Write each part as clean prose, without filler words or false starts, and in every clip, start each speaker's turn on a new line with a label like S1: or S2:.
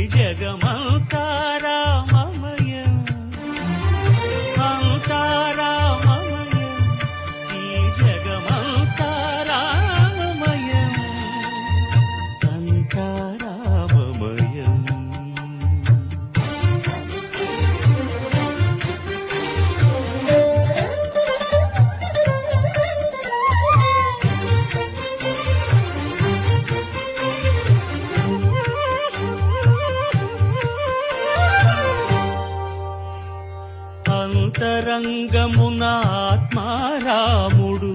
S1: జగమంతారామమయం అంతారామమయం ఈ జగమంతారామమయం అంతారామమయం. అంతరంగమున ఆత్మారాముడు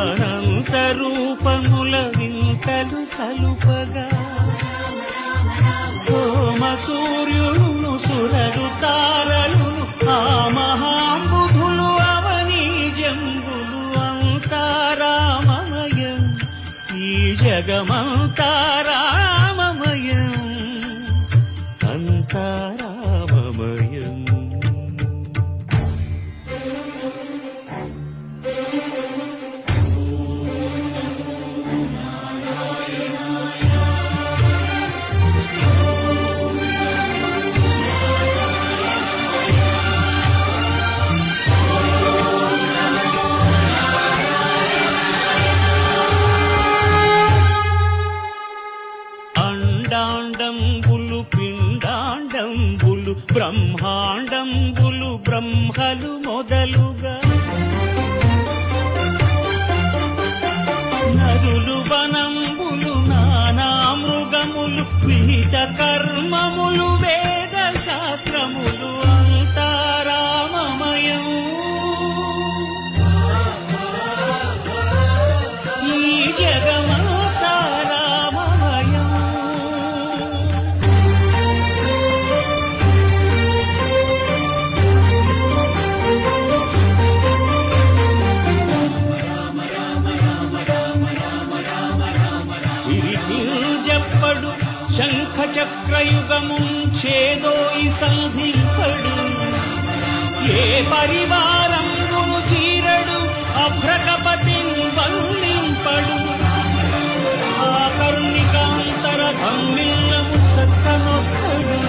S1: అనంత రూపముల వింతలు సలుపగా సోమ సూర్యులను సురలు తారలును ఆ మహాంబుధులు అవనీ జంబులు అంతారామమయం ఈ జగమంతారామమయం అంతారామమయం. అండాండంబులు పిండాండంబులు బ్రహ్మాండంబులు బ్రహ్మలు మొదలుగా నదులు వనంబులు నానా మృగములు విహిత కర్మములు వేద శాస్త్రములు అంతారామమయం ఈ జగమంతారామమయం. సిరిజప్పడు శంఖ చక్రయుగము చేదోయి సంధింపడు ఏ పరివారంబును చీరడు అభ్రకపతిన్ వల్లింపడు ఆ కర్ణికాంతర ధమ్మిల్లము సక్కనొక్కడు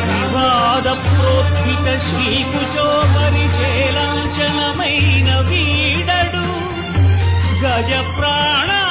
S1: వివాద ప్రోత్థిత శ్రీకుచో పరిచేలాంఛనమైన వీడడు గజ ప్రాణావనోత్సాహి